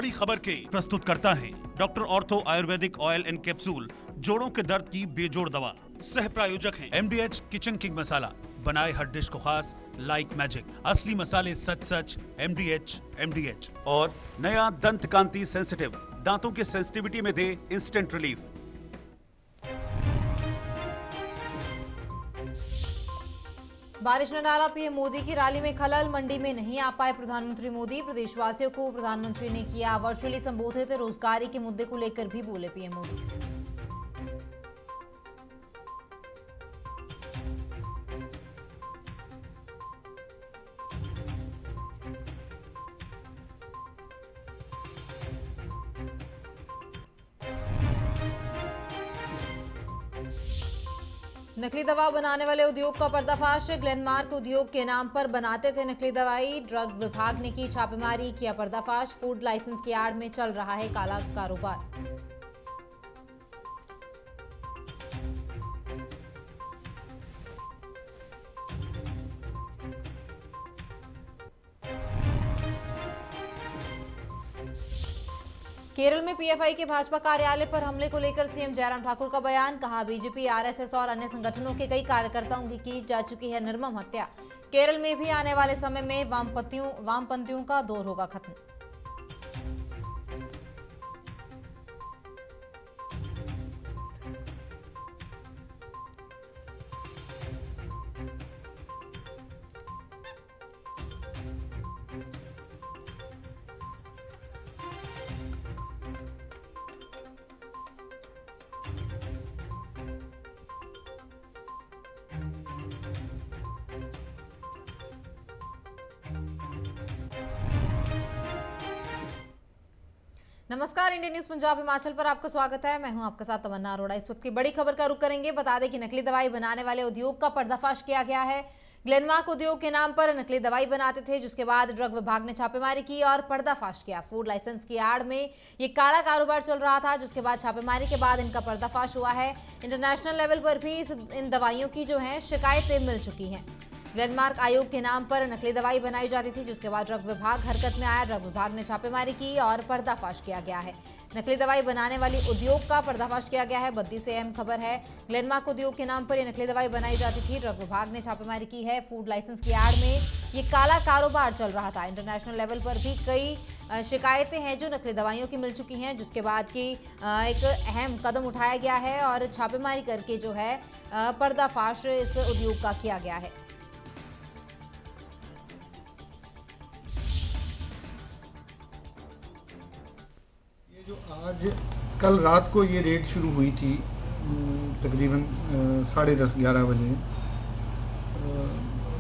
बड़ी खबर के प्रस्तुत करता है doctor ortho Ayurvedic oil and capsule, जोड़ों के दर्द की बेजोड़ दवा। सह प्रायोजक हैं MDH किचन किंग मसाला, बनाए हर डिश को खास लाइक मैजिक, असली मसाले सच सच MDH। और नया दंत कांति सेंसिटिव, दांतों की सेंसिटिविटी में दे इंस्टेंट रिलीफ। बारिश ने डाला पीएम मोदी की रैली में खलल, मंडी में नहीं आ पाए प्रधानमंत्री मोदी। प्रदेशवासियों को प्रधानमंत्री ने किया वर्चुअली संबोधित। रोजगारी के मुद्दे को लेकर भी बोले पीएम मोदी। नकली दवा बनाने वाले उद्योग का पर्दाफाश। ग्लेनमार्क उद्योग के नाम पर बनाते थे नकली दवाई। ड्रग विभाग ने की छापेमारी, किया पर्दाफाश। फूड लाइसेंस की आड़ में चल रहा है काला कारोबार। केरल में पीएफआई के भाजपा कार्यालय पर हमले को लेकर सीएम जयराम ठाकुर का बयान। कहा, बीजेपी, आरएसएस और अन्य संगठनों के कई कार्यकर्ताओं की जा चुकी है निर्मम हत्या। केरल में भी आने वाले समय में वामपंथियों का दौर होगा खत्म। नमस्कार, इंडिया न्यूज पंजाब हिमाचल पर आपका स्वागत है। मैं हूं आपके साथ तमन्ना अरोड़ा। इस वक्त की बड़ी खबर का रुख करेंगे। बता दें कि नकली दवाई बनाने वाले उद्योग का पर्दाफाश किया गया है। ग्लेनमार्क उद्योग के नाम पर नकली दवाई बनाते थे, जिसके बाद ड्रग विभाग ने छापेमारी की और पर्दाफाश किया। फूड लाइसेंस की आड़ में ये काला कारोबार चल रहा था, जिसके बाद छापेमारी के बाद इनका पर्दाफाश हुआ है। इंटरनेशनल लेवल पर भी इन दवाइयों की जो है शिकायतें मिल चुकी हैं। ग्लेनमार्क आयोग के नाम पर नकली दवाई बनाई जाती थी, जिसके बाद ड्रग विभाग हरकत में आया। ड्रग विभाग ने छापेमारी की और पर्दाफाश किया गया है। नकली दवाई बनाने वाली उद्योग का पर्दाफाश किया गया है। बद्दी से अहम खबर है। ग्लेनमार्क उद्योग के नाम पर ये नकली दवाई बनाई जाती थी। ड्रग विभाग ने छापेमारी की है। फूड लाइसेंस की आड़ में ये काला कारोबार चल रहा था। इंटरनेशनल लेवल पर भी कई शिकायतें हैं जो नकली दवाइयों की मिल चुकी हैं, जिसके बाद की एक अहम कदम उठाया गया है और छापेमारी करके जो है पर्दाफाश इस उद्योग का किया गया है। आज कल रात को ये रेड शुरू हुई थी तकरीबन 10:30-11 बजे।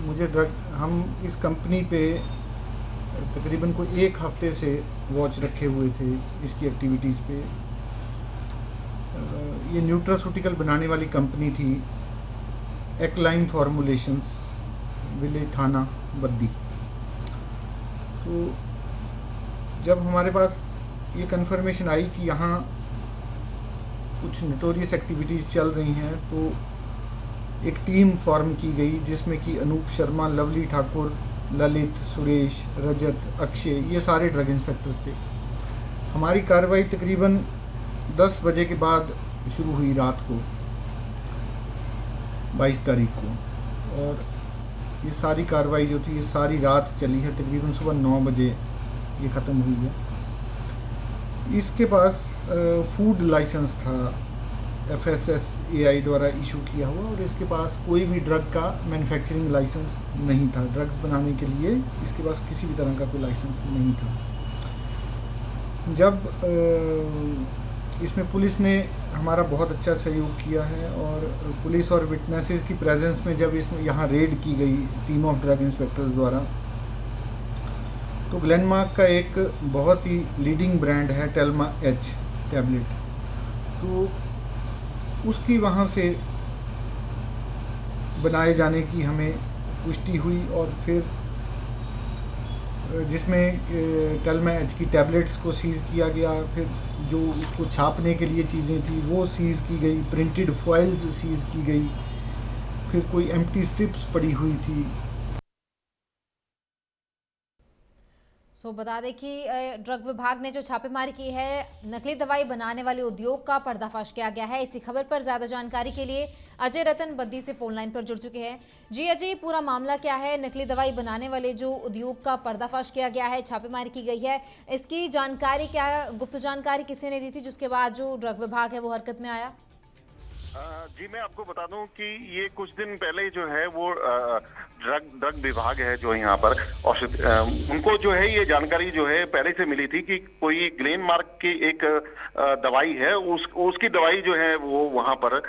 मुझे हम इस कंपनी पे तकरीबन कोई एक हफ्ते से वॉच रखे हुए थे इसकी एक्टिविटीज़ पे। ये न्यूट्रास्यूटिकल बनाने वाली कंपनी थी, एक्लाइन फॉर्मुलेशंस, विलेज थाना बद्दी। तो जब हमारे पास ये कंफर्मेशन आई कि यहाँ कुछ नोटोरियस एक्टिविटीज़ चल रही हैं, तो एक टीम फॉर्म की गई जिसमें कि अनूप शर्मा, लवली ठाकुर, ललित, सुरेश, रजत, अक्षय, ये सारे ड्रग इंस्पेक्टर्स थे। हमारी कार्रवाई तकरीबन 10 बजे के बाद शुरू हुई रात को, 22 तारीख को, और ये सारी कार्रवाई जो थी ये सारी रात चली है। तकरीबन सुबह 9 बजे ये ख़त्म हुई है। इसके पास फूड लाइसेंस था FSSAI द्वारा इशू किया हुआ, और इसके पास कोई भी ड्रग का मैन्युफैक्चरिंग लाइसेंस नहीं था। ड्रग्स बनाने के लिए इसके पास किसी भी तरह का कोई लाइसेंस नहीं था। जब इसमें पुलिस ने हमारा बहुत अच्छा सहयोग किया है, और पुलिस और विटनेसेस की प्रेजेंस में जब इसमें यहाँ रेड की गई टीम ऑफ ड्रग इंस्पेक्टर्स द्वारा, तो ग्लेनमार्क का एक बहुत ही लीडिंग ब्रांड है टेल्मा H टैबलेट, तो उसकी वहाँ से बनाए जाने की हमें पुष्टि हुई। और फिर जिसमें टेल्मा H की टैबलेट्स को सीज़ किया गया। फिर जो उसको छापने के लिए चीज़ें थी वो सीज़ की गई, प्रिंटेड फॉइल्स सीज़ की गई, फिर कोई एम्प्टी स्ट्रिप्स पड़ी हुई थी। बता दें कि ड्रग विभाग ने जो छापेमारी की है, नकली दवाई बनाने वाले उद्योग का पर्दाफाश किया गया है। इसी खबर पर ज्यादा जानकारी के लिए अजय रतन बद्दी से फोन लाइन पर जुड़ चुके हैं। जी अजय, पूरा मामला क्या है? नकली दवाई बनाने वाले जो उद्योग का पर्दाफाश किया गया है, छापेमारी की गई है, इसकी जानकारी क्या, गुप्त जानकारी किसी ने दी थी जिसके बाद जो ड्रग विभाग है वो हरकत में आया? जी मैं आपको बता दूं कि ये कुछ दिन पहले जो है वो ड्रग विभाग है जो यहाँ पर औषध उनको जो है ये जानकारी जो है पहले से मिली थी कि कोई ग्लेनमार्क की एक दवाई है, उसकी दवाई जो है वो वहां पर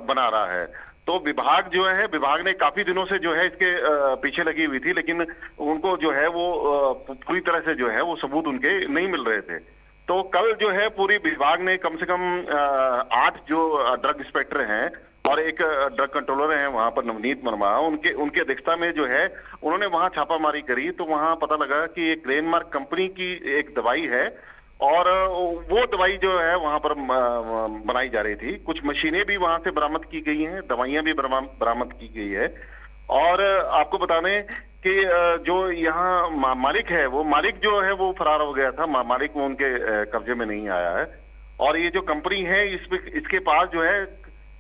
बना रहा है। तो विभाग जो है, विभाग ने काफी दिनों से जो है इसके पीछे लगी हुई थी, लेकिन उनको जो है वो पूरी तरह से जो है वो सबूत उनके नहीं मिल रहे थे। तो कल जो है पूरी विभाग ने कम से कम 8 जो ड्रग इंस्पेक्टर हैं और एक ड्रग कंट्रोलर हैं वहां पर नवनीत वर्मा, उनके अध्यक्षता में जो है उन्होंने वहां छापामारी करी। तो वहां पता लगा कि एक ग्लेनमार्क कंपनी की एक दवाई है और वो दवाई जो है वहां पर बनाई जा रही थी। कुछ मशीनें भी वहां से बरामद की गई हैं, दवाइयां भी बरामद की गई है। और आपको बता दें कि जो यहाँ मालिक है, वो मालिक जो है वो फरार हो गया था, मालिक वो उनके कब्जे में नहीं आया है। और ये जो कंपनी है इसके पास जो है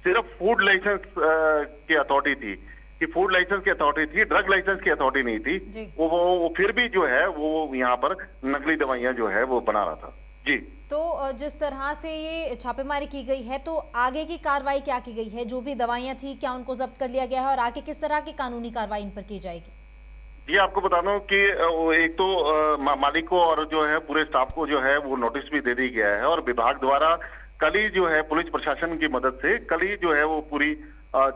सिर्फ फूड लाइसेंस की अथॉरिटी थी, कि फूड लाइसेंस की अथॉरिटी थी, ड्रग लाइसेंस की अथॉरिटी नहीं थी। वो फिर भी जो है वो यहाँ पर नकली दवाइयां जो है वो बना रहा था। जी, तो जिस तरह से ये छापेमारी की गई है, तो आगे की कार्रवाई क्या की गई है? जो भी दवाइयां थी, क्या उनको जब्त कर लिया गया है और आगे किस तरह की कानूनी कार्रवाई इन पर की जाएगी? ये आपको बता दूं कि एक तो मालिक को और जो है पूरे स्टाफ को जो है वो नोटिस भी दे दी गया है। और विभाग द्वारा कल ही जो है पुलिस प्रशासन की मदद से कल ही जो है वो पूरी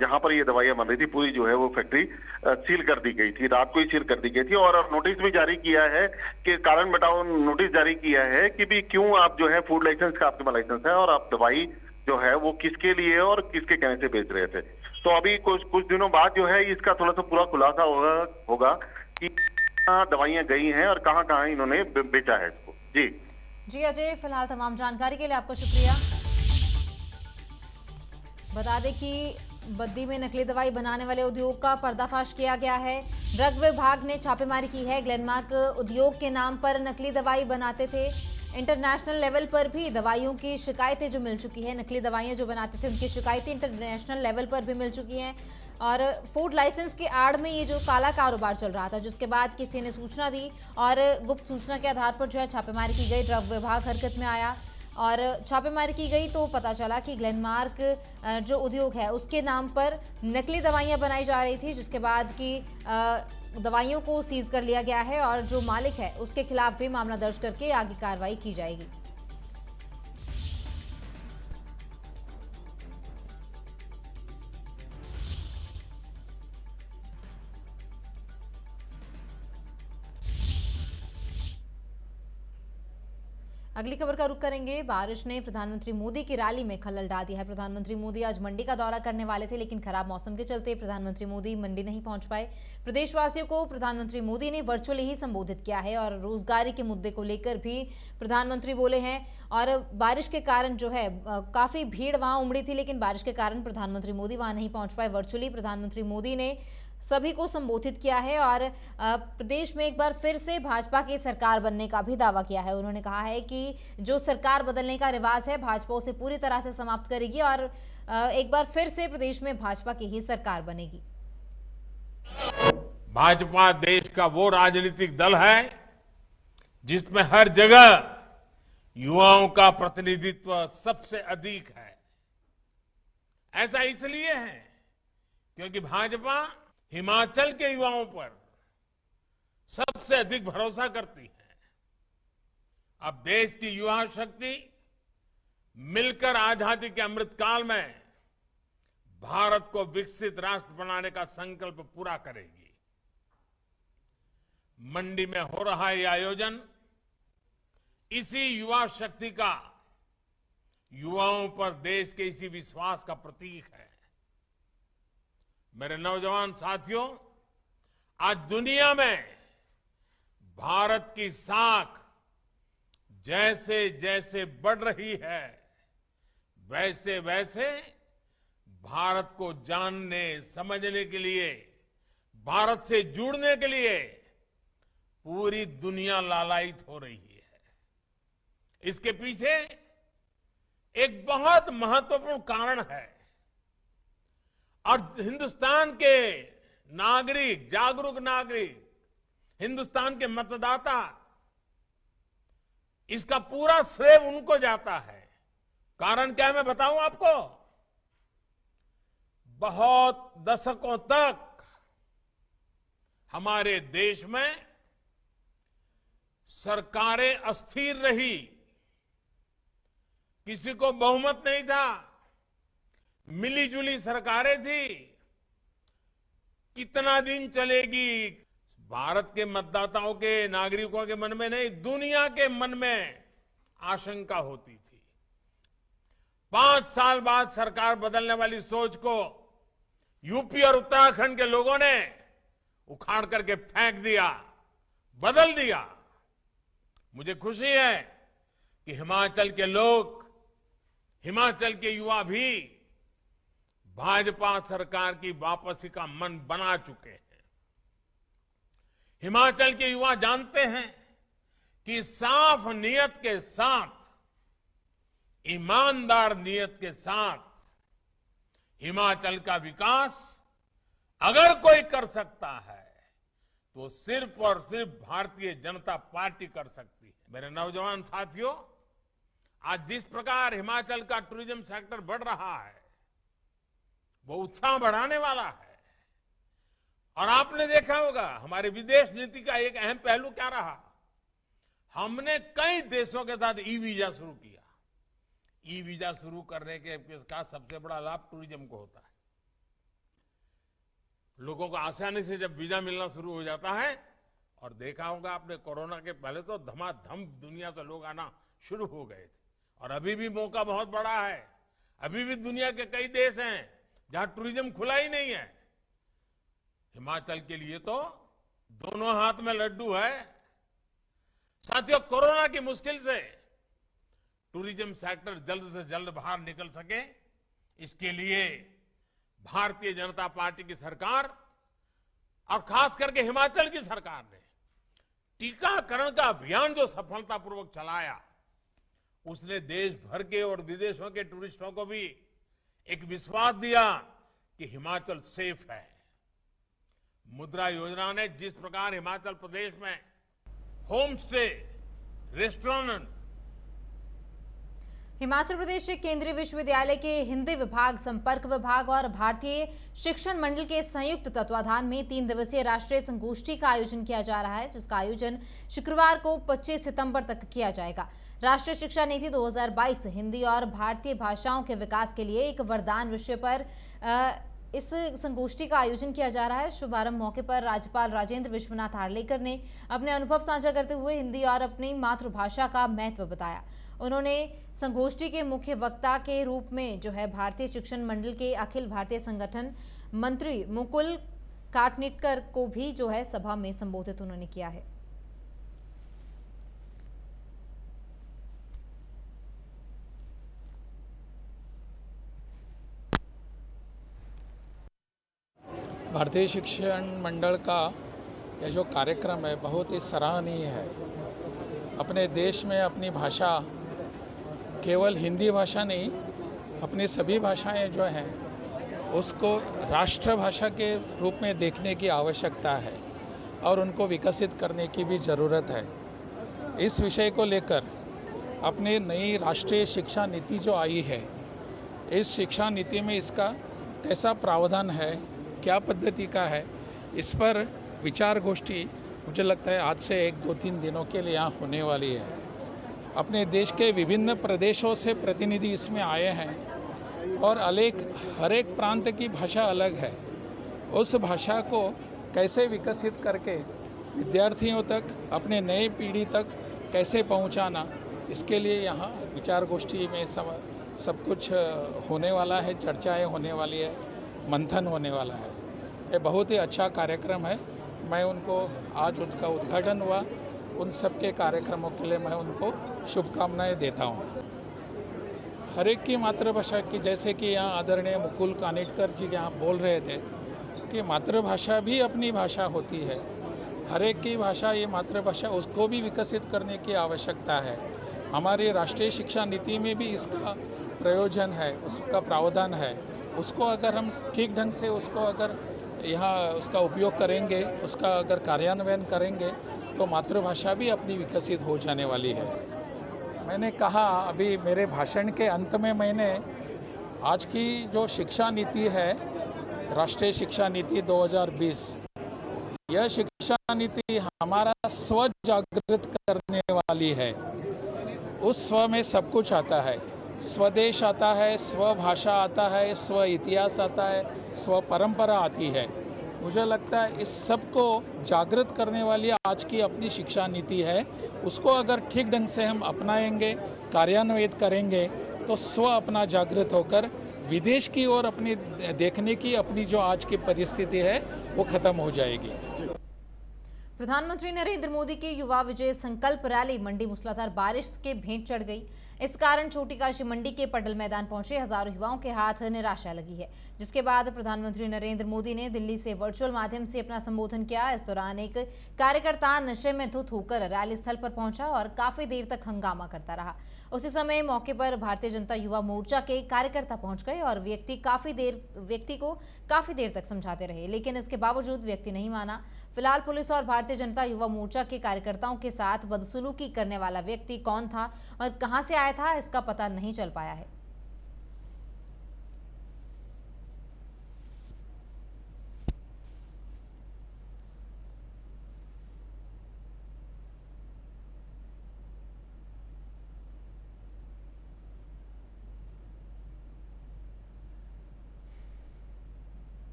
जहां पर ये दवाइयां बन रही थी पूरी जो है वो फैक्ट्री सील कर दी गई थी, रात को ही सील कर दी गई थी। और नोटिस भी जारी किया है कि कारण बताओ, नोटिस जारी किया है कि भी क्यों आप जो है फूड लाइसेंस का आपके पास लाइसेंस है और आप दवाई जो है वो किसके लिए और किसके कहने से बेच रहे थे। तो अभी कुछ दिनों बाद जो है इसका थोड़ा सा पूरा खुलासा होगा कि दवाइयां गई हैं और कहां कहां इन्होंने बेचा है इसको। जी अजय, फिलहाल तमाम जानकारी के लिए आपका शुक्रिया। बता दें कि बद्दी में नकली दवाई बनाने वाले उद्योग का पर्दाफाश किया गया है। ड्रग विभाग ने छापेमारी की है। ग्लेनमार्क उद्योग के नाम पर नकली दवाई बनाते थे। इंटरनेशनल लेवल पर भी दवाइयों की शिकायतें जो मिल चुकी है, नकली दवाइयां जो बनाते थे उनकी शिकायतें इंटरनेशनल लेवल पर भी मिल चुकी हैं। और फूड लाइसेंस की आड़ में ये जो काला कारोबार चल रहा था, जिसके बाद किसी ने सूचना दी और गुप्त सूचना के आधार पर जो है छापेमारी की गई। ड्रग विभाग हरकत में आया और छापेमारी की गई तो पता चला कि ग्लेनमार्क जो उद्योग है उसके नाम पर नकली दवाइयां बनाई जा रही थी, जिसके बाद की दवाइयों को सीज कर लिया गया है और जो मालिक है उसके खिलाफ भी मामला दर्ज करके आगे कार्रवाई की जाएगी। अगली खबर का रुख करेंगे। बारिश ने प्रधानमंत्री मोदी की रैली में खलल डाल दिया है। प्रधानमंत्री मोदी आज मंडी का दौरा करने वाले थे, लेकिन खराब मौसम के चलते प्रधानमंत्री मोदी मंडी नहीं पहुंच पाए। प्रदेशवासियों को प्रधानमंत्री मोदी ने वर्चुअली ही संबोधित किया है और रोजगारी के मुद्दे को लेकर भी प्रधानमंत्री बोले हैं। और बारिश के कारण जो है काफी भीड़ वहां उमड़ी थी, लेकिन बारिश के कारण प्रधानमंत्री मोदी वहां नहीं पहुंच पाए। वर्चुअली प्रधानमंत्री मोदी ने सभी को संबोधित किया है और प्रदेश में एक बार फिर से भाजपा की सरकार बनने का भी दावा किया है। उन्होंने कहा है कि जो सरकार बदलने का रिवाज है भाजपा उसे पूरी तरह से समाप्त करेगी और एक बार फिर से प्रदेश में भाजपा की ही सरकार बनेगी। भाजपा देश का वो राजनीतिक दल है जिसमें हर जगह युवाओं का प्रतिनिधित्व सबसे अधिक है। ऐसा इसलिए है क्योंकि भाजपा हिमाचल के युवाओं पर सबसे अधिक भरोसा करती है। अब देश की युवा शक्ति मिलकर आजादी के अमृतकाल में भारत को विकसित राष्ट्र बनाने का संकल्प पूरा करेगी। मंडी में हो रहा यह आयोजन इसी युवा शक्ति का, युवाओं पर देश के इसी विश्वास का प्रतीक है। मेरे नौजवान साथियों, आज दुनिया में भारत की साख जैसे जैसे बढ़ रही है, वैसे वैसे भारत को जानने समझने के लिए, भारत से जुड़ने के लिए पूरी दुनिया लालायित हो रही है। इसके पीछे एक बहुत महत्वपूर्ण कारण है और हिंदुस्तान के नागरिक, जागरूक नागरिक, हिंदुस्तान के मतदाता, इसका पूरा श्रेय उनको जाता है। कारण क्या है मैं बताऊं आपको। बहुत दशकों तक हमारे देश में सरकारें अस्थिर रही, किसी को बहुमत नहीं था, मिली जुली सरकारें थी। कितना दिन चलेगी, भारत के मतदाताओं के, नागरिकों के मन में नहीं, दुनिया के मन में आशंका होती थी। 5 साल बाद सरकार बदलने वाली सोच को यूपी और उत्तराखंड के लोगों ने उखाड़ करके फेंक दिया, बदल दिया। मुझे खुशी है कि हिमाचल के लोग, हिमाचल के युवा भी भाजपा सरकार की वापसी का मन बना चुके हैं। हिमाचल के युवा जानते हैं कि साफ नियत के साथ, ईमानदार नियत के साथ हिमाचल का विकास अगर कोई कर सकता है तो सिर्फ और सिर्फ भारतीय जनता पार्टी कर सकती है। मेरे नौजवान साथियों, आज जिस प्रकार हिमाचल का टूरिज्म सेक्टर बढ़ रहा है वो उत्साह बढ़ाने वाला है। और आपने देखा होगा हमारे विदेश नीति का एक अहम पहलू क्या रहा। हमने कई देशों के साथ ई वीजा शुरू किया। ई वीजा शुरू करने के का सबसे बड़ा लाभ टूरिज्म को होता है। लोगों को आसानी से जब वीजा मिलना शुरू हो जाता है, और देखा होगा आपने कोरोना के पहले तो धमाधम दुनिया से लोग आना शुरू हो गए थे, और अभी भी मौका बहुत बड़ा है। अभी भी दुनिया के कई देश हैं जहां टूरिज्म खुला ही नहीं है। हिमाचल के लिए तो दोनों हाथ में लड्डू है। साथियों, कोरोना की मुश्किल से टूरिज्म सेक्टर जल्द से जल्द बाहर निकल सके, इसके लिए भारतीय जनता पार्टी की सरकार और खास करके हिमाचल की सरकार ने टीकाकरण का अभियान जो सफलतापूर्वक चलाया, उसने देश भर के और विदेशों के टूरिस्टों को भी एक विश्वास दिया कि हिमाचल सेफ है। मुद्रा योजना ने जिस प्रकार हिमाचल प्रदेश में home stay, restaurant, Himachal Pradesh केंद्रीय विश्वविद्यालय के हिंदी विभाग, संपर्क विभाग और भारतीय शिक्षण मंडल के संयुक्त तत्वाधान में 3 दिवसीय राष्ट्रीय संगोष्ठी का आयोजन किया जा रहा है, जिसका आयोजन शुक्रवार को 25 सितंबर तक किया जाएगा। राष्ट्रीय शिक्षा नीति 2022 हिंदी और भारतीय भाषाओं के विकास के लिए एक वरदान विषय पर इस संगोष्ठी का आयोजन किया जा रहा है। शुभारंभ मौके पर राज्यपाल राजेंद्र विश्वनाथ हार्लेकर ने अपने अनुभव साझा करते हुए हिंदी और अपनी मातृभाषा का महत्व बताया। उन्होंने संगोष्ठी के मुख्य वक्ता के रूप में भारतीय शिक्षण मंडल के अखिल भारतीय संगठन मंत्री मुकुल काटनिटकर को भी सभा में संबोधित उन्होंने किया है। भारतीय शिक्षण मंडल का यह जो कार्यक्रम है बहुत ही सराहनीय है। अपने देश में अपनी भाषा, केवल हिंदी भाषा नहीं, अपनी सभी भाषाएं जो हैं उसको राष्ट्रभाषा के रूप में देखने की आवश्यकता है और उनको विकसित करने की भी ज़रूरत है। इस विषय को लेकर अपनी नई राष्ट्रीय शिक्षा नीति जो आई है, इस शिक्षा नीति में इसका कैसा प्रावधान है, क्या पद्धति का है, इस पर विचार गोष्ठी मुझे लगता है आज से 1-2-3 दिनों के लिए यहाँ होने वाली है। अपने देश के विभिन्न प्रदेशों से प्रतिनिधि इसमें आए हैं और हर एक प्रांत की भाषा अलग है। उस भाषा को कैसे विकसित करके विद्यार्थियों तक, अपने नए पीढ़ी तक कैसे पहुंचाना, इसके लिए यहाँ विचार गोष्ठी में सब कुछ होने वाला है, चर्चाएं होने वाली है, मंथन होने वाला है। ये बहुत ही अच्छा कार्यक्रम है। मैं उनको, आज उसका उद्घाटन हुआ, उन सब के कार्यक्रमों के लिए मैं उनको शुभकामनाएं देता हूँ। हर एक की मातृभाषा की, जैसे कि यहाँ आदरणीय मुकुल कानिटकर जी यहाँ बोल रहे थे कि मातृभाषा भी अपनी भाषा होती है हर एक की भाषा, ये मातृभाषा, उसको भी विकसित करने की आवश्यकता है। हमारी राष्ट्रीय शिक्षा नीति में भी इसका प्रयोजन है, उसका प्रावधान है। उसको अगर हम ठीक ढंग से उसको अगर यहाँ उसका उपयोग करेंगे, उसका अगर कार्यान्वयन करेंगे, तो मातृभाषा भी अपनी विकसित हो जाने वाली है। मैंने कहा अभी मेरे भाषण के अंत में, मैंने आज की जो शिक्षा नीति है, राष्ट्रीय शिक्षा नीति 2020, यह शिक्षा नीति हमारा स्व जागृत करने वाली है। उस स्व में सब कुछ आता है, स्वदेश आता है, स्व भाषा आता है, स्व इतिहास आता है, स्व परंपरा आती है। मुझे लगता है इस सब को जागृत करने वाली आज की अपनी शिक्षा नीति है। उसको अगर ठीक ढंग से हम अपनाएंगे, कार्यान्वित करेंगे, तो स्व अपना जागृत होकर विदेश की ओर अपनी देखने की अपनी जो आज की परिस्थिति है वो खत्म हो जाएगी। प्रधानमंत्री नरेंद्र मोदी की युवा विजय संकल्प रैली मंडी मूसलाधार बारिश के भेंट चढ़ गई। इस कारण छोटी काशी मंडी के पटल मैदान पहुंचे हजारों युवाओं के हाथ निराशा लगी है, जिसके बाद प्रधानमंत्री नरेंद्र मोदी ने दिल्ली से वर्चुअल माध्यम से अपना संबोधन किया। इस दौरान एक कार्यकर्ता नशे में धुत होकर रैली स्थल पर पहुंचा और काफी देर तक हंगामा करता रहा। उसी समय मौके पर भारतीय जनता युवा मोर्चा के कार्यकर्ता पहुंच गए और व्यक्ति को काफी देर तक समझाते रहे, लेकिन इसके बावजूद व्यक्ति नहीं माना। फिलहाल पुलिस और भारतीय जनता युवा मोर्चा के कार्यकर्ताओं के साथ बदसलूकी करने वाला व्यक्ति कौन था और कहां से आया था, इसका पता नहीं चल पाया है।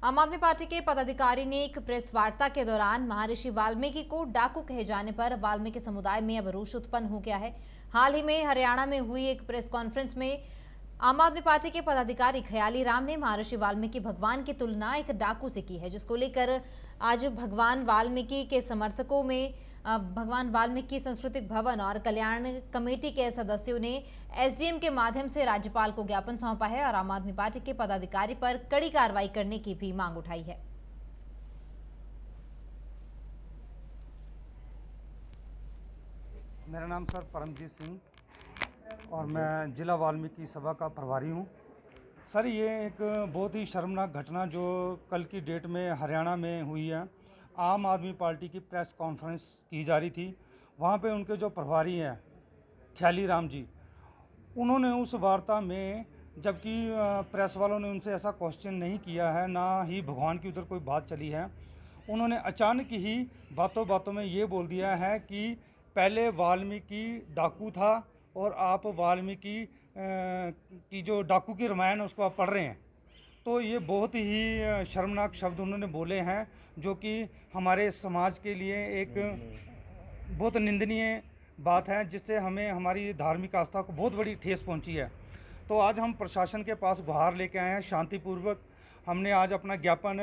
आम आदमी पार्टी के पदाधिकारी ने एक प्रेस वार्ता के दौरान महर्षि वाल्मीकि को डाकू कहे जाने पर वाल्मीकि समुदाय में अब रोष उत्पन्न हो गया है। हाल ही में हरियाणा में हुई एक प्रेस कॉन्फ्रेंस में आम आदमी पार्टी के पदाधिकारी ख्याली राम ने महर्षि वाल्मीकि भगवान की तुलना एक डाकू से की है, जिसको लेकर आज भगवान वाल्मीकि के समर्थकों में भगवान वाल्मीकि सांस्कृतिक भवन और कल्याण कमेटी के सदस्यों ने एसडीएम के माध्यम से राज्यपाल को ज्ञापन सौंपा है और आम आदमी पार्टी के पदाधिकारी पर कड़ी कार्रवाई करने की भी मांग उठाई है। मेरा नाम सर परमजीत सिंह और मैं जिला वाल्मीकि सभा का प्रभारी हूँ। सर, ये एक बहुत ही शर्मनाक घटना जो कल की डेट में हरियाणा में हुई है। आम आदमी पार्टी की प्रेस कॉन्फ्रेंस की जा रही थी। वहाँ पे उनके जो प्रभारी हैं ख्याली राम जी, उन्होंने उस वार्ता में, जबकि प्रेस वालों ने उनसे ऐसा क्वेश्चन नहीं किया है, ना ही भगवान की उधर कोई बात चली है, उन्होंने अचानक ही बातों बातों में ये बोल दिया है कि पहले वाल्मीकि डाकू था और आप वाल्मीकि की जो डाकू की रामायण उसको आप पढ़ रहे हैं। तो ये बहुत ही शर्मनाक शब्द उन्होंने बोले हैं, जो कि हमारे समाज के लिए एक बहुत निंदनीय बात है, जिससे हमें हमारी धार्मिक आस्था को बहुत बड़ी ठेस पहुंची है। तो आज हम प्रशासन के पास गुहार लेके आए हैं शांतिपूर्वक। हमने आज अपना ज्ञापन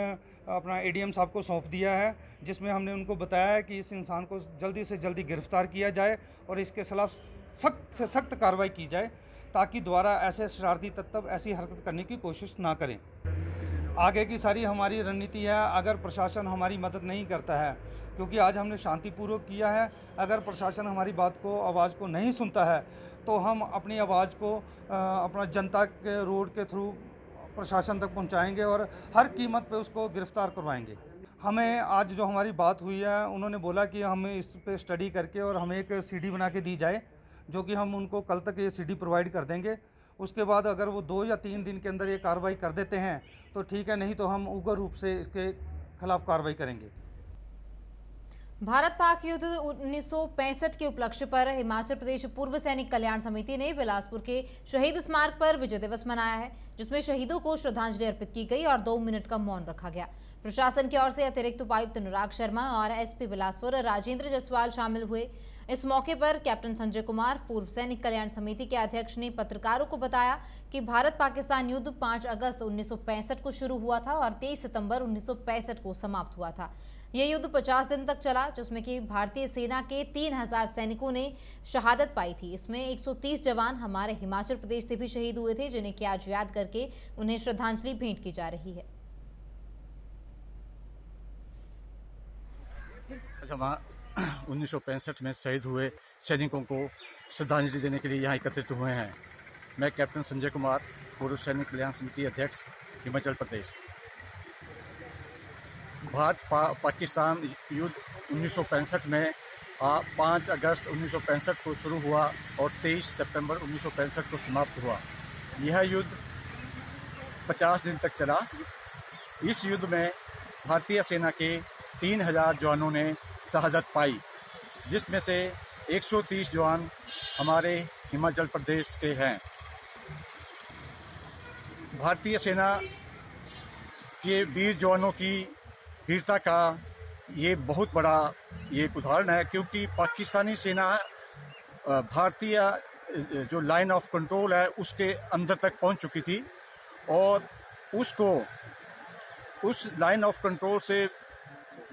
अपना एडीएम साहब को सौंप दिया है, जिसमें हमने उनको बताया है कि इस इंसान को जल्दी से जल्दी गिरफ्तार किया जाए और इसके खिलाफ सख्त से सख्त कार्रवाई की जाए, ताकि दोबारा ऐसे शरारती तत्व ऐसी हरकत करने की कोशिश ना करें। आगे की सारी हमारी रणनीति है, अगर प्रशासन हमारी मदद नहीं करता है, क्योंकि आज हमने शांतिपूर्वक किया है, अगर प्रशासन हमारी बात को, आवाज़ को नहीं सुनता है, तो हम अपनी आवाज़ को अपना जनता के रोड के थ्रू प्रशासन तक पहुंचाएंगे और हर कीमत पे उसको गिरफ्तार करवाएंगे। हमें आज जो हमारी बात हुई है, उन्होंने बोला कि हमें इस पे स्टडी करके और हमें एक सीडी बना के दी जाए, जो कि हम उनको कल तक ये सीडी प्रोवाइड कर देंगे। उसके बाद अगर वो 2 या 3 दिन के अंदर ये कार्रवाई कर देते हैं तो ठीक है, नहीं तो हम उग्र रूप से इसके खिलाफ कार्रवाई करेंगे। भारत पाक युद्ध 1965 के उपलक्ष्य पर हिमाचल प्रदेश पूर्व सैनिक कल्याण समिति ने बिलासपुर के शहीद स्मारक पर विजय दिवस मनाया है, जिसमें शहीदों को श्रद्धांजलि अर्पित की गई और 2 मिनट का मौन रखा गया। प्रशासन की ओर से अतिरिक्त उपायुक्त अनुराग शर्मा और एसपी बिलासपुर राजेंद्र जसवाल शामिल हुए। इस मौके पर कैप्टन संजय कुमार, पूर्व सैनिक कल्याण समिति के अध्यक्ष, ने पत्रकारों को बताया कि भारत पाकिस्तान युद्ध 5 अगस्त 1965 को शुरू हुआ था और 23 सितंबर 1965 को समाप्त हुआ था। ये युद्ध 50 दिन तक चला, जिसमें कि भारतीय सेना के 3000 सैनिकों ने शहादत पाई थी। इसमें 130 जवान हमारे हिमाचल प्रदेश से भी शहीद हुए थे, जिन्हें कि आज याद करके उन्हें श्रद्धांजलि भेंट की जा रही है। हम 1965 में शहीद हुए सैनिकों को श्रद्धांजलि देने के लिए यहाँ एकत्रित हुए हैं। मैं कैप्टन संजय कुमार, पूर्व सैनिक कल्याण समिति अध्यक्ष, हिमाचल प्रदेश। भारत पाकिस्तान युद्ध 1965 में 5 अगस्त 1965 को शुरू हुआ और 23 सितंबर 1965 को समाप्त हुआ। यह युद्ध 50 दिन तक चला। इस युद्ध में भारतीय सेना के 3000 जवानों ने शहादत पाई, जिसमें से 130 जवान हमारे हिमाचल प्रदेश के हैं। भारतीय सेना के वीर जवानों की वीरता का ये बहुत बड़ा एक उदाहरण है, क्योंकि पाकिस्तानी सेना भारतीय जो लाइन ऑफ कंट्रोल है उसके अंदर तक पहुंच चुकी थी और उस लाइन ऑफ कंट्रोल से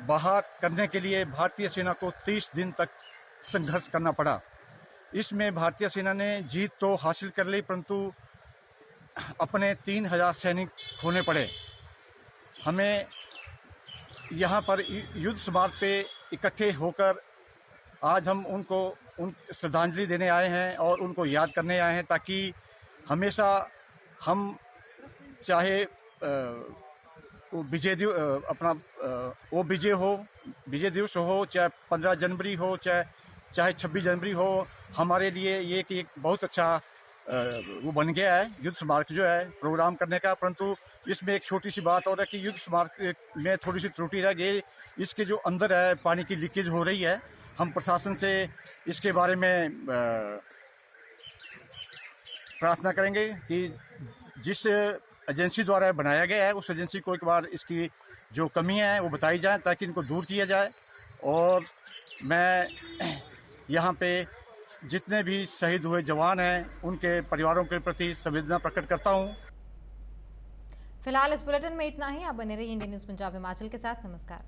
बाहर करने के लिए भारतीय सेना को 30 दिन तक संघर्ष करना पड़ा। इसमें भारतीय सेना ने जीत तो हासिल कर ली, परंतु अपने 3000 सैनिक खोने पड़े। हमें यहाँ पर युद्ध स्मारक पे इकट्ठे होकर आज हम उनको श्रद्धांजलि देने आए हैं और उनको याद करने आए हैं, ताकि हमेशा हम चाहे विजय दिवस हो, चाहे 15 जनवरी हो, चाहे 26 जनवरी हो, हमारे लिए ये एक बहुत अच्छा वो बन गया है युद्ध स्मारक जो है प्रोग्राम करने का। परंतु इसमें एक छोटी सी बात और है कि युद्ध स्मारक में थोड़ी सी त्रुटि रह गई। इसके जो अंदर है पानी की लीकेज हो रही है। हम प्रशासन से इसके बारे में प्रार्थना करेंगे कि जिस एजेंसी द्वारा बनाया गया है उस एजेंसी को एक बार इसकी जो कमियां हैं वो बताई जाए, ताकि इनको दूर किया जाए। और मैं यहाँ पे जितने भी शहीद हुए जवान हैं उनके परिवारों के प्रति संवेदना प्रकट करता हूँ। फिलहाल इस बुलेटिन में इतना ही। आप बने रहिए इंडियन न्यूज पंजाब हिमाचल के साथ। नमस्कार।